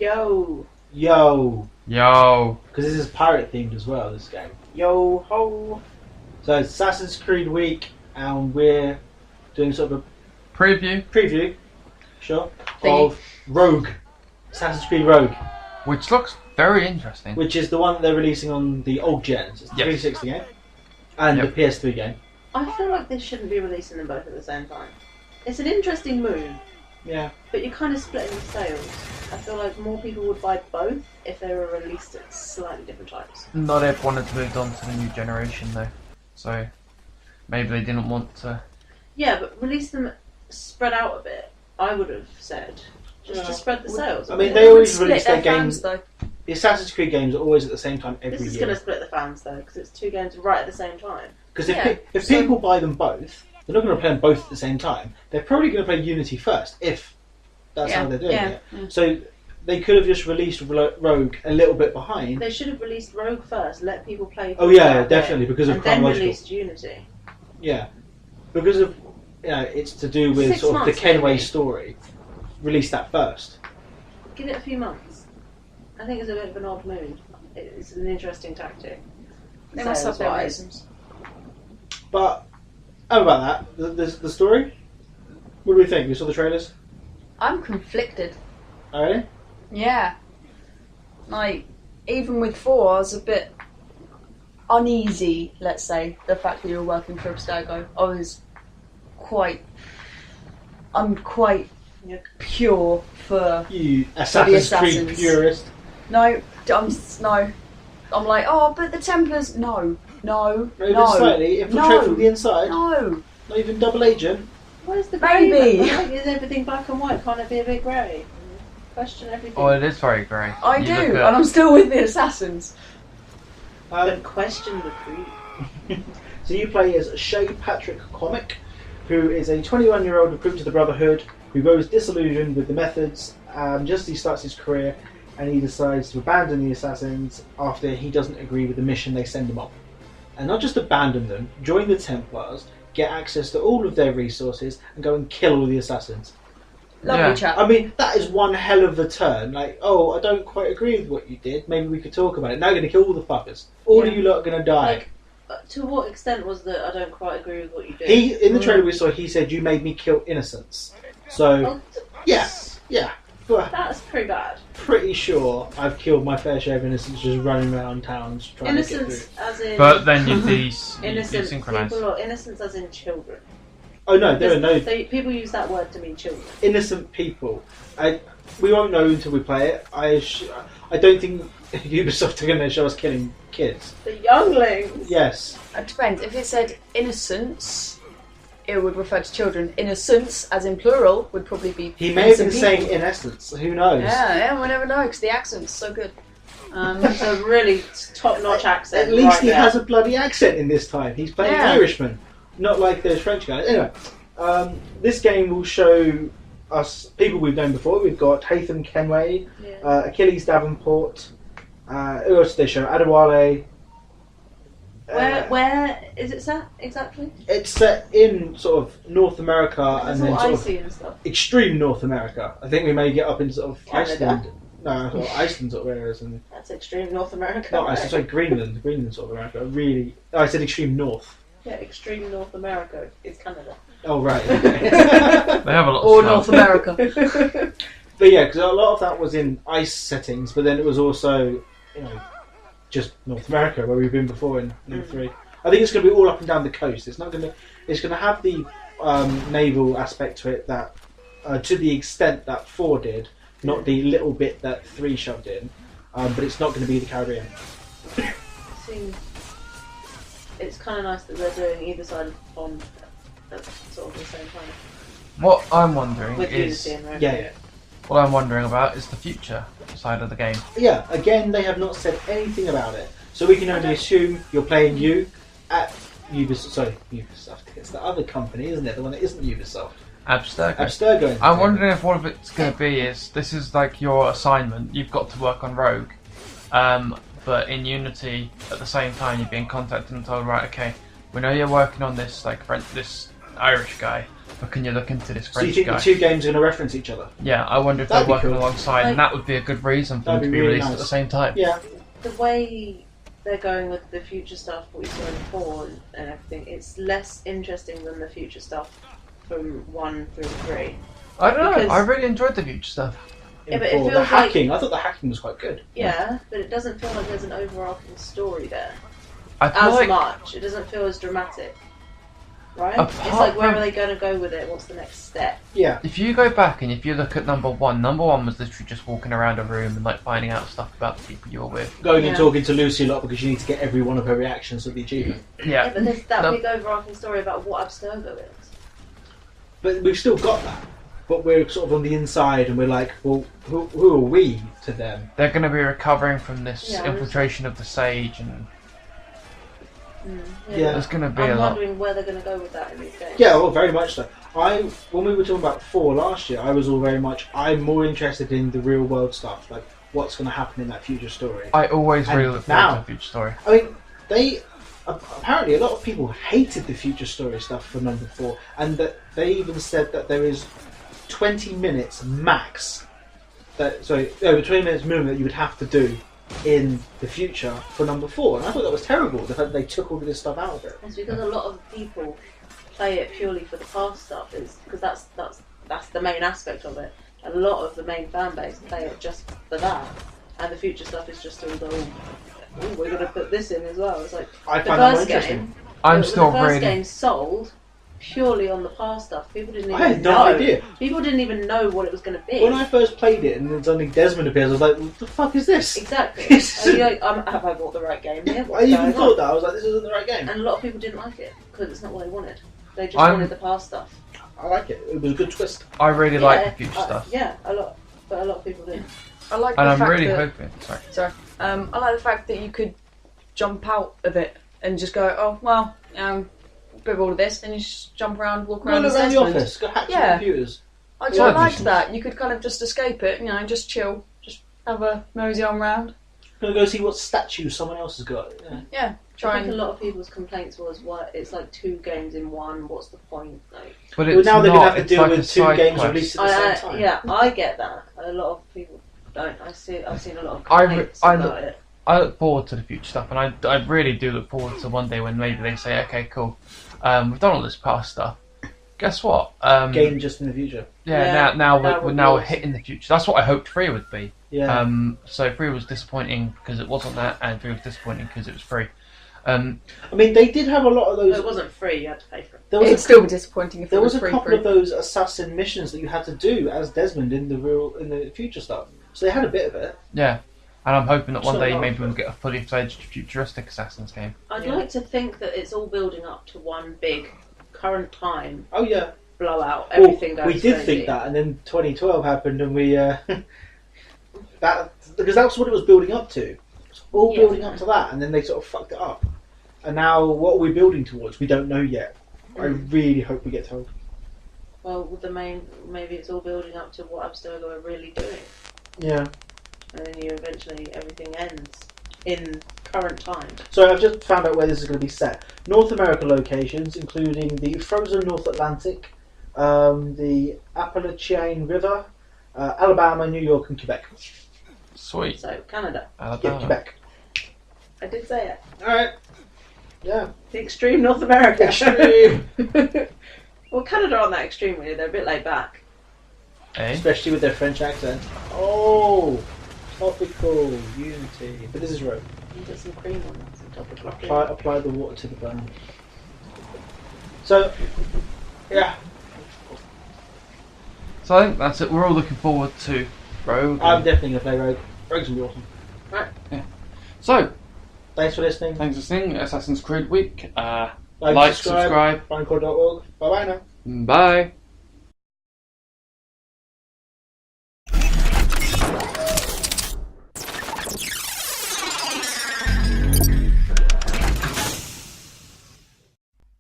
Yo. Yo. Yo. Because this is pirate themed as well, this game. Yo ho. So it's Assassin's Creed Week, and we're doing sort of a Preview. sure, Thingy. of Rogue. Assassin's Creed Rogue, Which looks very interesting. which is the one that they're releasing on the old gens. It's the Yes. 360 game and Yep. the PS3 game. I feel like they shouldn't be releasing them both at the same time. It's an interesting move, Yeah. but you're kind of splitting the sales. I feel like more people would buy both if they were released at slightly different times. Not everyone has moved on to the new generation though. So maybe they didn't want to. Yeah, but release them spread out a bit, I would have said. Just to spread the sales. I mean, It they would always split release their fans, games. though. The Assassin's Creed games are always at the same time every This is year. going to split the fans, though, because it's two games right at the same time. Because if, Yeah, if so- people buy them both, they're not going to play them both at the same time. They're probably going to play Unity first, if that's how they're doing it. Yeah. So they could have just released Rogue a little bit behind. They should have released Rogue first, let people play. Oh yeah, definitely, because of and then chronological. released Unity. Yeah, because of it's to do with 6 sort of the months, Kenway maybe. story. Release that first. Give it a few months. I think it's a bit of an odd move. It's an interesting tactic. They must have their Sales-wise. reasons. But how about that? The story. What do we think? We saw the trailers. I'm conflicted. Oh, really? Yeah. Like, even with 4, I was a bit uneasy, let's say, the fact that you were working for Abstergo. I'm quite Yeah. pure for... You Assassin's Creed Assassins. purist. No, I'm like, oh, but the Templars... No. Not even slightly infiltrate from the inside. No. Not even double agent. Where's the grey? Maybe. Like, is everything black and white? Can't it be a bit grey? Question everything. Oh, it is very grey. I You do, look and at- I'm still with the Assassins. But question the creed. So you play as Shay Patrick Cormac, who is a 21-year-old recruit to the Brotherhood who grows disillusioned with the methods just as he starts his career, and he decides to abandon the Assassins after he doesn't agree with the mission they send him on. And not just abandon them, join the Templars, get access to all of their resources, and go and kill all the Assassins. Lovely Yeah. chap. I mean, that is one hell of a turn. Like, oh, I don't quite agree with what you did. Maybe we could talk about it. Now you're going to kill all the fuckers. All of Yeah. you lot are going to die. Like, to what extent was that I don't quite agree with what you did? In the trailer we saw, he said, "You made me kill innocents." So, Oh, yeah. Well, that's pretty bad. pretty sure I've killed my fair share of innocents just running around towns trying to get Innocence through. as in But then you innocent desynchronize. people, or innocence as in children. Oh no, there are no People use that word to mean children. innocent people. We won't know until we play it. I don't think Ubisoft are going to show us killing kids. The younglings. Yes. It depends. If it said innocence, it would refer to children. Innocence, as in plural, would probably be. He may have been innocent saying people. in essence. Who knows? Yeah, we'll never know because the accent's so good. It's a really top-notch accent. At least right he there. has a bloody accent in this time. He's playing Yeah. Irishman, not like those French guys. Anyway, this game will show us people we've known before. We've got Hatham Kenway, Yeah. Achilles Davenport. Who else did they show? Adewale. Where is it set exactly? It's set in sort of North America It's and all then sort of icy and stuff. extreme North America. I think we may get up into sort of Canada. Iceland. No, sort of Iceland sort of areas and That's extreme North America. not right? Iceland. Sorry, Greenland. Greenland sort of America. Really, I said extreme North. Yeah, extreme North America is Canada. Oh right. Okay. They have a lot of Or snow. North America. But yeah, because a lot of that was in ice settings, but then it was also, just North America where we've been before in number 3. I think it's going to be all up and down the coast. It's not going to. It's going to have the naval aspect to it that, to the extent that 4 did, not the little bit that 3 shoved in. But it's not going to be the Caribbean. Seems it's kind of nice that they're doing either side of the pond at sort of the same time. What I'm wondering With is, Unity and Rogue. Yeah. what I'm wondering about is the future side of the game. Yeah. Again, they have not said anything about it, so we can only assume you're playing you at Ubisoft. Sorry, Ubisoft. It's the other company, isn't it? The one that isn't Ubisoft. Abstergo. Abstergo. I'm wondering if what of it's going to be is this is like your assignment. You've got to work on Rogue, but in Unity at the same time you're being contacted and told, right, okay, we know you're working on this Irish guy, but can you look into this So you French think guy? the two games are going to reference each other? Yeah, I wonder if That'd they're be working cool. alongside, and that would be a good reason for them That'd to be be really released nice. at the same time. Yeah. The way they're going with the future stuff, what we saw in 4 and everything, it's less interesting than the future stuff from 1 through 3. I don't know. Because- I really enjoyed the future stuff. Yeah, but it The feels like- hacking, I thought the hacking was quite good. Yeah, but it doesn't feel like there's an overarching story there I feel as like much. It doesn't feel as dramatic, right? Apart It's like where from- are they going to go with it? What's the next step? Yeah. if you go back and if you look at number one was literally just walking around a room and like finding out stuff about the people you were with. Going Yeah. and talking to Lucy a lot because you need to get every one of her reactions to the achievement. Yeah, Yeah. but there's that No. big overarching story about what Abstergo is. But we've still got that. But we're sort of on the inside and we're like, well, who are we to them? They're going to be recovering from this Yeah, infiltration of the Sage, and Yeah. there's going to be a I'm lot. wondering where they're going to go with that in these games. Yeah, well, very much so. When we were talking about 4 last year, I was all very much, I'm more interested in the real world stuff, like what's going to happen in that future story. I always And really look forward now- to the future story. I mean, apparently a lot of people hated the future story stuff for number 4, and that they even said that there is 20 minutes max. 20 minutes minimum that you would have to do in the future for number 4, and I thought that was terrible. The fact that they took all of this stuff out of it. It's because a lot of people play it purely for the past stuff, is because that's the main aspect of it. A lot of the main fan base play it just for that, and the future stuff is just all the we're going to put this in as well. It's like I the find that more first interesting. game. I'm the still first really. game sold purely on the past stuff. People didn't even I had no know. idea. People didn't even know what it was going to be. When I first played it and then suddenly Desmond appears, I was like, what the fuck is this? Exactly. And you're like, have I bought the right game here? I What's even going thought on? that. I was like, this isn't the right game. And a lot of people didn't like it because it's not what they wanted. They just I'm- wanted the past stuff. I like it. It was a good twist. I really like the future stuff, Yeah, a lot. But a lot of people didn't. I like and the I'm fact really that, hoping. Sorry. I like the fact that you could jump out of it and just go, oh well, bit of all of this, and you just jump around, walk around Run around the Desmond. office, go hack some Yeah. computers. I Yeah, quite liked just- that. You could kind of just escape it, just chill, just have a mosey on round. Gonna go see what statue someone else has got. Yeah. Yeah, I try think a and lot of people's complaints was, what, it's like 2 games in 1. What's the point? Like, But Well, it's now they're not. gonna have to It's deal like a with 2 side games quest. released at the same time. yeah, I get that. A lot of people don't. I've seen a lot of I re- complaints I about look- it. I look forward to the future stuff, and I really do look forward to one day when maybe they say, okay, cool, we've done all this past stuff. Guess what? Game just in the future. Yeah, now that we're would now be hitting the future. That's what I hoped 3 would be. Yeah. So 3 was disappointing because it wasn't that, and 3 was disappointing because it was free. I mean, they did have a lot of No, those. it wasn't free. You had to pay for it. There was it'd a, still be disappointing if there it was was a free. couple of those assassin missions that you had to do as Desmond in the future stuff. So they had a bit of it. Yeah, and I'm hoping that one It's not day hard. maybe we'll get a fully fledged futuristic Assassin's game. I'd Yeah. like to think that it's all building up to one big current time Oh yeah. blowout. Well, Everything goes we did crazy. think that, and then 2012 happened, and we that because that's what it was building up to. It was all Yeah. building up to that, and then they sort of fucked it up. And now, what are we building towards? We don't know yet. I really hope we get told. Well, with maybe it's all building up to what Abstergo are really doing, Yeah. and then eventually everything ends in current time. So I've just found out where this is going to be set. North America locations, including the frozen North Atlantic, the Appalachian River, Alabama, New York, and Quebec. Sweet. So Canada. Yeah, Alabama. Quebec. I did say it. All right. Yeah. The extreme North America. Extreme. Well, Canada aren't that extreme really. They're a bit laid back. Eh? Especially with their French accent. Oh, topical unity. But this is rope. You put some cream on that. Some topical cream. Apply the water to the burn. So, yeah, So I think that's it. We're all looking forward to Rogue. I'm definitely going to play Rogue. Rogue's going to be awesome. So Thanks for listening. thanks for listening. Assassin's Creed Week. Like, subscribe. Finecore.org. Bye bye now. Bye.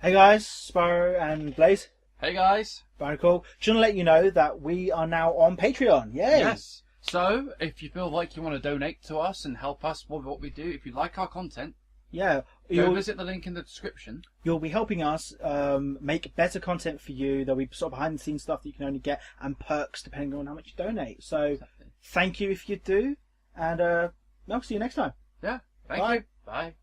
Hey guys, Sparrow and Blaze. Hey guys. Finecore. Just want to let you know that we are now on Patreon. Yay! Yes. So, if you feel like you want to donate to us and help us with what we do, if you like our content, Yeah, You'll, visit the link in the description. you'll be helping us make better content for you. There'll be sort of behind the scenes stuff that you can only get, and perks depending on how much you donate. So Exactly. thank you if you do, and I'll see you next time. Yeah. Thank Bye. you. Bye.